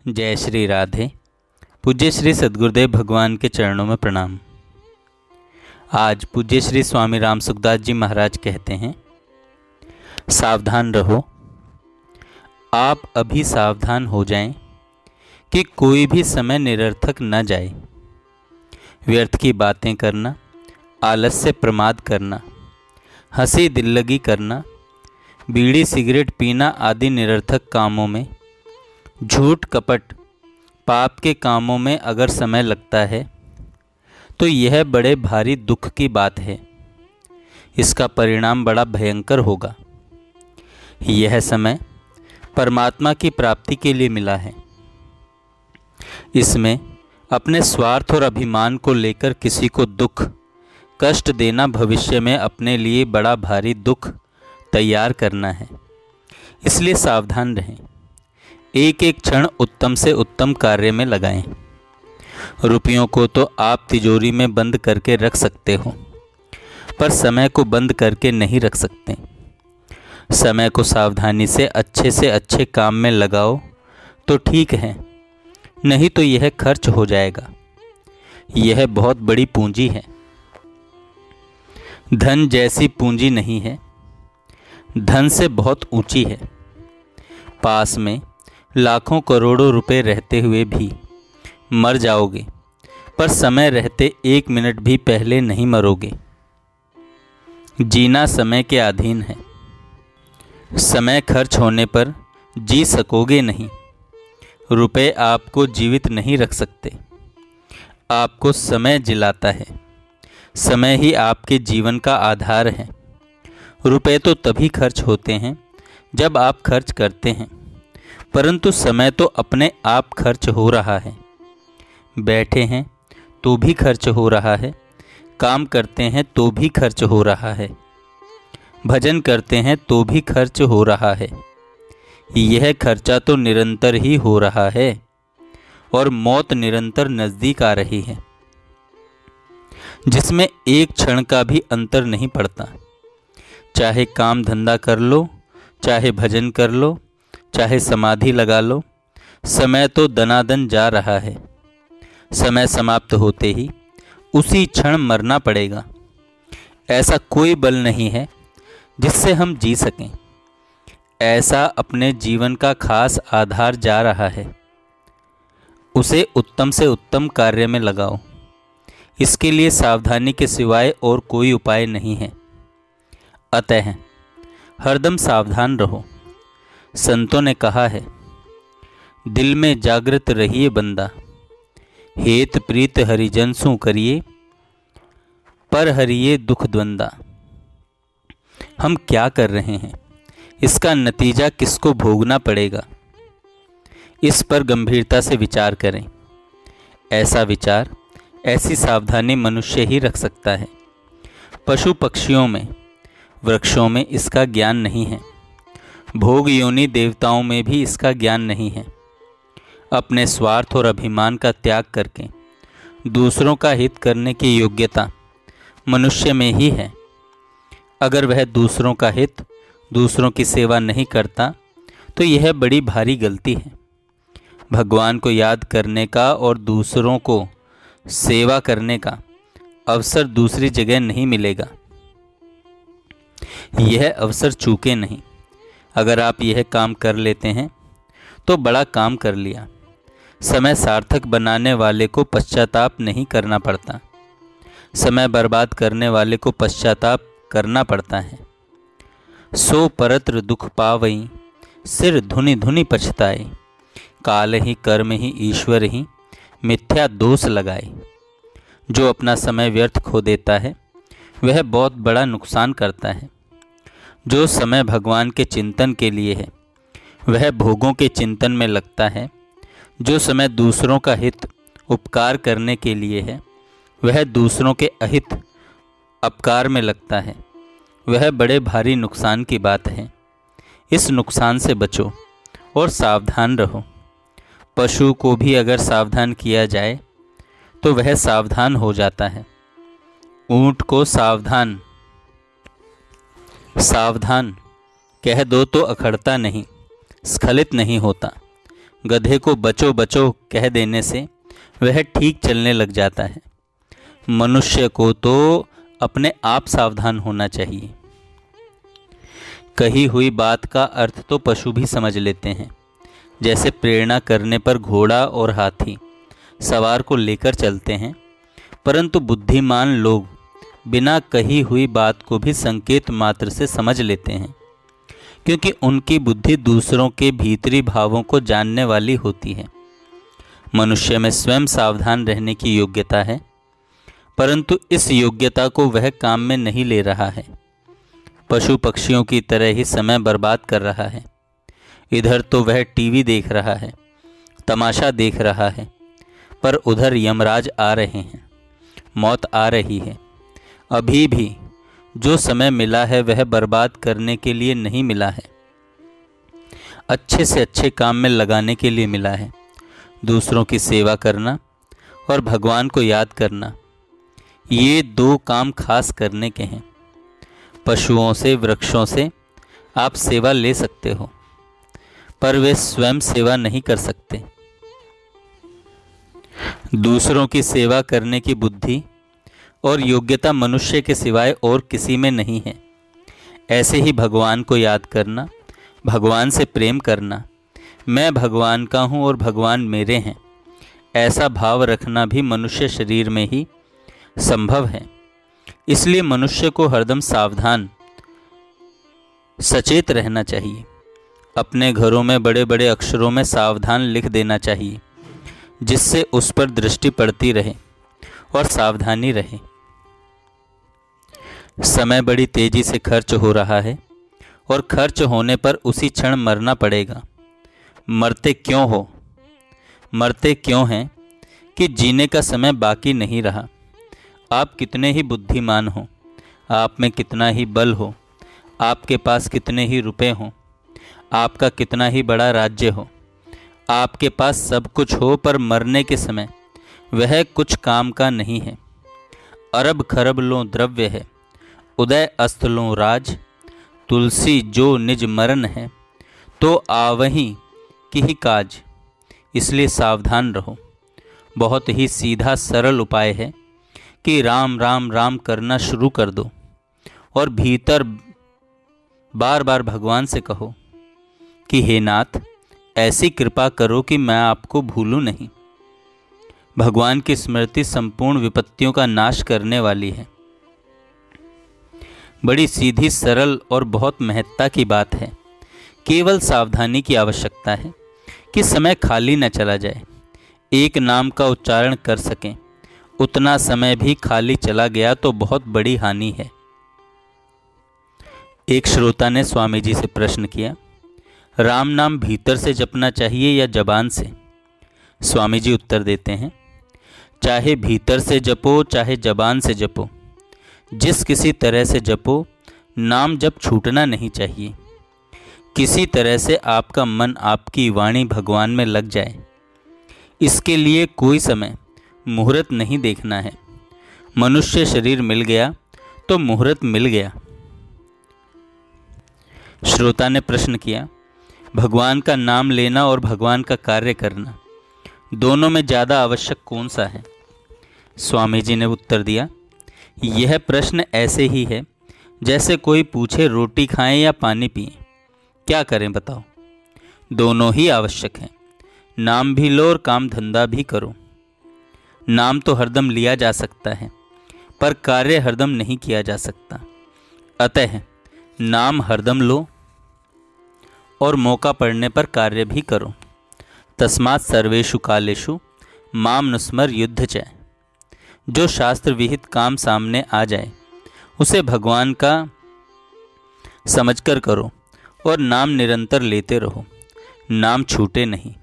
जय श्री राधे। पूज्य श्री सद्गुरुदेव भगवान के चरणों में प्रणाम। आज पूज्य श्री स्वामी राम सुखदास जी महाराज कहते हैं, सावधान रहो। आप अभी सावधान हो जाएं कि कोई भी समय निरर्थक न जाए। व्यर्थ की बातें करना, आलस्य प्रमाद करना, हंसी दिल्लगी करना, बीड़ी सिगरेट पीना आदि निरर्थक कामों में, झूठ कपट पाप के कामों में अगर समय लगता है तो यह बड़े भारी दुख की बात है। इसका परिणाम बड़ा भयंकर होगा। यह समय परमात्मा की प्राप्ति के लिए मिला है। इसमें अपने स्वार्थ और अभिमान को लेकर किसी को दुख कष्ट देना भविष्य में अपने लिए बड़ा भारी दुख तैयार करना है। इसलिए सावधान रहें। एक एक क्षण उत्तम से उत्तम कार्य में लगाएं। रुपयों को तो आप तिजोरी में बंद करके रख सकते हो, पर समय को बंद करके नहीं रख सकते। समय को सावधानी से अच्छे काम में लगाओ तो ठीक है, नहीं तो यह खर्च हो जाएगा। यह बहुत बड़ी पूंजी है। धन जैसी पूंजी नहीं है, धन से बहुत ऊंची है। पास में लाखों करोड़ों रुपए रहते हुए भी मर जाओगे, पर समय रहते एक मिनट भी पहले नहीं मरोगे। जीना समय के अधीन है। समय खर्च होने पर जी सकोगे नहीं। रुपए आपको जीवित नहीं रख सकते। आपको समय जिलाता है। समय ही आपके जीवन का आधार है। रुपए तो तभी खर्च होते हैं जब आप खर्च करते हैं, परंतु समय तो अपने आप खर्च हो रहा है। बैठे हैं तो भी खर्च हो रहा है, काम करते हैं तो भी खर्च हो रहा है, भजन करते हैं तो भी खर्च हो रहा है। यह खर्चा तो निरंतर ही हो रहा है और मौत निरंतर नज़दीक आ रही है, जिसमें एक क्षण का भी अंतर नहीं पड़ता। चाहे काम धंधा कर लो, चाहे भजन कर लो, चाहे समाधि लगा लो, समय तो दनादन जा रहा है। समय समाप्त होते ही उसी क्षण मरना पड़ेगा। ऐसा कोई बल नहीं है जिससे हम जी सकें। ऐसा अपने जीवन का खास आधार जा रहा है। उसे उत्तम से उत्तम कार्य में लगाओ। इसके लिए सावधानी के सिवाय और कोई उपाय नहीं है। अतः हरदम सावधान रहो। संतों ने कहा है, दिल में जागृत रहिए बंदा, हेत प्रीत हरिजन सु करिए, पर हरिये दुख द्वंदा। हम क्या कर रहे हैं, इसका नतीजा किसको भोगना पड़ेगा, इस पर गंभीरता से विचार करें। ऐसा विचार, ऐसी सावधानी मनुष्य ही रख सकता है। पशु पक्षियों में, वृक्षों में इसका ज्ञान नहीं है। भोग योनि देवताओं में भी इसका ज्ञान नहीं है। अपने स्वार्थ और अभिमान का त्याग करके दूसरों का हित करने की योग्यता मनुष्य में ही है। अगर वह दूसरों का हित, दूसरों की सेवा नहीं करता तो यह बड़ी भारी गलती है। भगवान को याद करने का और दूसरों को सेवा करने का अवसर दूसरी जगह नहीं मिलेगा। यह अवसर चूके नहीं। अगर आप यह काम कर लेते हैं तो बड़ा काम कर लिया। समय सार्थक बनाने वाले को पश्चाताप नहीं करना पड़ता। समय बर्बाद करने वाले को पश्चाताप करना पड़ता है। सो परत्र दुख पावई, सिर धुनि धुनि पछताए, काल ही कर्म ही ईश्वर ही मिथ्या दोष लगाए। जो अपना समय व्यर्थ खो देता है वह बहुत बड़ा नुकसान करता है। जो समय भगवान के चिंतन के लिए है वह भोगों के चिंतन में लगता है। जो समय दूसरों का हित उपकार करने के लिए है वह दूसरों के अहित अपकार में लगता है। वह बड़े भारी नुकसान की बात है। इस नुकसान से बचो और सावधान रहो। पशु को भी अगर सावधान किया जाए तो वह सावधान हो जाता है। ऊंट को सावधान सावधान कह दो तो अखड़ता नहीं, स्खलित नहीं होता। गधे को बचो बचो कह देने से वह ठीक चलने लग जाता है। मनुष्य को तो अपने आप सावधान होना चाहिए। कही हुई बात का अर्थ तो पशु भी समझ लेते हैं। जैसे प्रेरणा करने पर घोड़ा और हाथी सवार को लेकर चलते हैं, परंतु बुद्धिमान लोग बिना कही हुई बात को भी संकेत मात्र से समझ लेते हैं, क्योंकि उनकी बुद्धि दूसरों के भीतरी भावों को जानने वाली होती है। मनुष्य में स्वयं सावधान रहने की योग्यता है, परंतु इस योग्यता को वह काम में नहीं ले रहा है। पशु पक्षियों की तरह ही समय बर्बाद कर रहा है। इधर तो वह टीवी देख रहा है, तमाशा देख रहा है, पर उधर यमराज आ रहे हैं, मौत आ रही है। अभी भी जो समय मिला है वह बर्बाद करने के लिए नहीं मिला है, अच्छे से अच्छे काम में लगाने के लिए मिला है। दूसरों की सेवा करना और भगवान को याद करना, ये दो काम खास करने के हैं। पशुओं से, वृक्षों से आप सेवा ले सकते हो, पर वे स्वयं सेवा नहीं कर सकते। दूसरों की सेवा करने की बुद्धि और योग्यता मनुष्य के सिवाय और किसी में नहीं है। ऐसे ही भगवान को याद करना, भगवान से प्रेम करना, मैं भगवान का हूँ और भगवान मेरे हैं, ऐसा भाव रखना भी मनुष्य शरीर में ही संभव है। इसलिए मनुष्य को हरदम सावधान, सचेत रहना चाहिए। अपने घरों में बड़े बड़े अक्षरों में सावधान लिख देना चाहिए, जिससे उस पर दृष्टि पड़ती रहे और सावधानी रहे। समय बड़ी तेजी से खर्च हो रहा है और खर्च होने पर उसी क्षण मरना पड़ेगा। मरते क्यों हो? मरते क्यों हैं कि जीने का समय बाकी नहीं रहा। आप कितने ही बुद्धिमान हो, आप में कितना ही बल हो, आपके पास कितने ही रुपए हों, आपका कितना ही बड़ा राज्य हो, आपके पास सब कुछ हो, पर मरने के समय वह कुछ काम का नहीं है। अरब खरब लो द्रव्य है, उदय अस्त लो राज, तुलसी जो निज मरण है, तो आवहीं की ही काज। इसलिए सावधान रहो। बहुत ही सीधा सरल उपाय है कि राम राम राम करना शुरू कर दो और भीतर बार बार भगवान से कहो कि हे नाथ, ऐसी कृपा करो कि मैं आपको भूलूं नहीं। भगवान की स्मृति संपूर्ण विपत्तियों का नाश करने वाली है। बड़ी सीधी, सरल और बहुत महत्ता की बात है। केवल सावधानी की आवश्यकता है कि समय खाली न चला जाए। एक नाम का उच्चारण कर सकें, उतना समय भी खाली चला गया तो बहुत बड़ी हानि है। एक श्रोता ने स्वामी जी से प्रश्न किया, राम नाम भीतर से जपना चाहिए या जबान से? स्वामी जी उत्तर देते हैं, चाहे भीतर से जपो चाहे जबान से जपो, जिस किसी तरह से जपो, नाम जप छूटना नहीं चाहिए। किसी तरह से आपका मन, आपकी वाणी भगवान में लग जाए, इसके लिए कोई समय मुहूर्त नहीं देखना है। मनुष्य शरीर मिल गया तो मुहूर्त मिल गया। श्रोता ने प्रश्न किया, भगवान का नाम लेना और भगवान का कार्य करना, दोनों में ज़्यादा आवश्यक कौन सा है? स्वामी जी ने उत्तर दिया, यह प्रश्न ऐसे ही है जैसे कोई पूछे रोटी खाएं या पानी पिएं, क्या करें बताओ? दोनों ही आवश्यक हैं। नाम भी लो और काम धंधा भी करो। नाम तो हरदम लिया जा सकता है, पर कार्य हरदम नहीं किया जा सकता। अतः नाम हरदम लो और मौका पड़ने पर कार्य भी करो। तस्मात् सर्वेषु कालेषु माम नुस्मर युद्ध च। जो शास्त्र विहित काम सामने आ जाए उसे भगवान का समझकर करो और नाम निरंतर लेते रहो। नाम छूटे नहीं।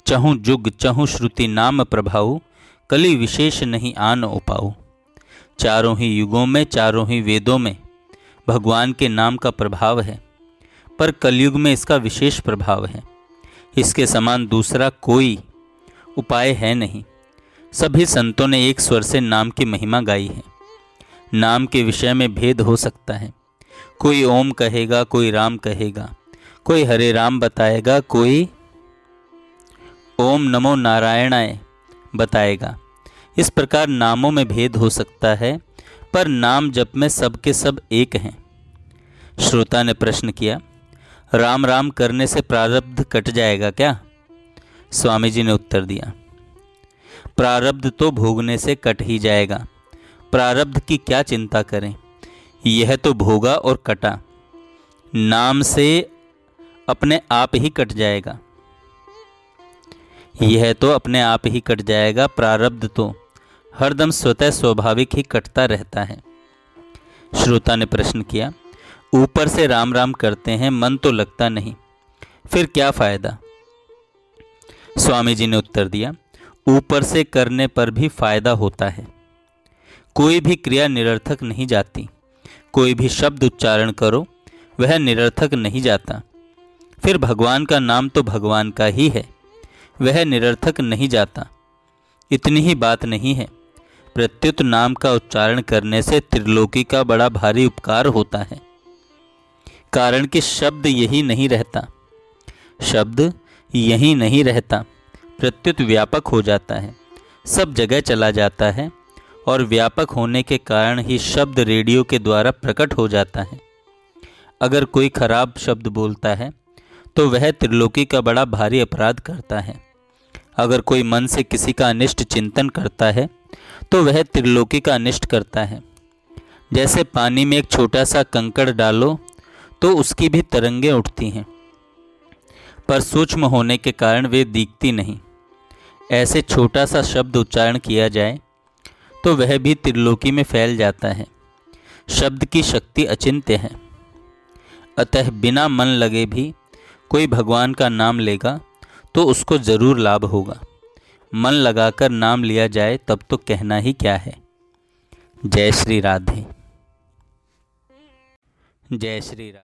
चहु जुग चहु श्रुति नाम प्रभाऊ, कली विशेष नहीं आन उपाऊ। चारों ही युगों में, चारों ही वेदों में भगवान के नाम का प्रभाव है, पर कलयुग में इसका विशेष प्रभाव है। इसके समान दूसरा कोई उपाय है नहीं। सभी संतों ने एक स्वर से नाम की महिमा गाई है। नाम के विषय में भेद हो सकता है, कोई ओम कहेगा, कोई राम कहेगा, कोई हरे राम बताएगा, कोई ओम नमो नारायणाय बताएगा। इस प्रकार नामों में भेद हो सकता है, पर नाम जप में सब के सब एक हैं। श्रोता ने प्रश्न किया, राम राम करने से प्रारब्ध कट जाएगा क्या? स्वामी जी ने उत्तर दिया, प्रारब्ध तो भोगने से कट ही जाएगा। प्रारब्ध की क्या चिंता करें, यह तो भोगा और कटा। नाम से अपने आप ही कट जाएगा। यह तो अपने आप ही कट जाएगा। प्रारब्ध तो हरदम स्वतः स्वाभाविक ही कटता रहता है। श्रोता ने प्रश्न किया, ऊपर से राम राम करते हैं, मन तो लगता नहीं, फिर क्या फायदा? स्वामी जी ने उत्तर दिया, ऊपर से करने पर भी फायदा होता है। कोई भी क्रिया निरर्थक नहीं जाती। कोई भी शब्द उच्चारण करो, वह निरर्थक नहीं जाता। फिर भगवान का नाम तो भगवान का ही है, वह निरर्थक नहीं जाता। इतनी ही बात नहीं है, प्रत्युत नाम का उच्चारण करने से त्रिलोकी का बड़ा भारी उपकार होता है। कारण कि शब्द यही नहीं रहता, शब्द यही नहीं रहता, प्रत्युत व्यापक हो जाता है, सब जगह चला जाता है, और व्यापक होने के कारण ही शब्द रेडियो के द्वारा प्रकट हो जाता है। अगर कोई खराब शब्द बोलता है तो वह त्रिलोकी का बड़ा भारी अपराध करता है। अगर कोई मन से किसी का अनिष्ट चिंतन करता है तो वह त्रिलोकी का अनिष्ट करता है। जैसे पानी में एक छोटा सा कंकड़ डालो तो उसकी भी तरंगें उठती हैं, पर सूक्ष्म होने के कारण वे दिखती नहीं। ऐसे छोटा सा शब्द उच्चारण किया जाए तो वह भी त्रिलोकी में फैल जाता है। शब्द की शक्ति अचिंत्य है। अतः बिना मन लगे भी कोई भगवान का नाम लेगा तो उसको जरूर लाभ होगा। मन लगाकर नाम लिया जाए तब तो कहना ही क्या है। जय श्री राधे। जय श्री राधे।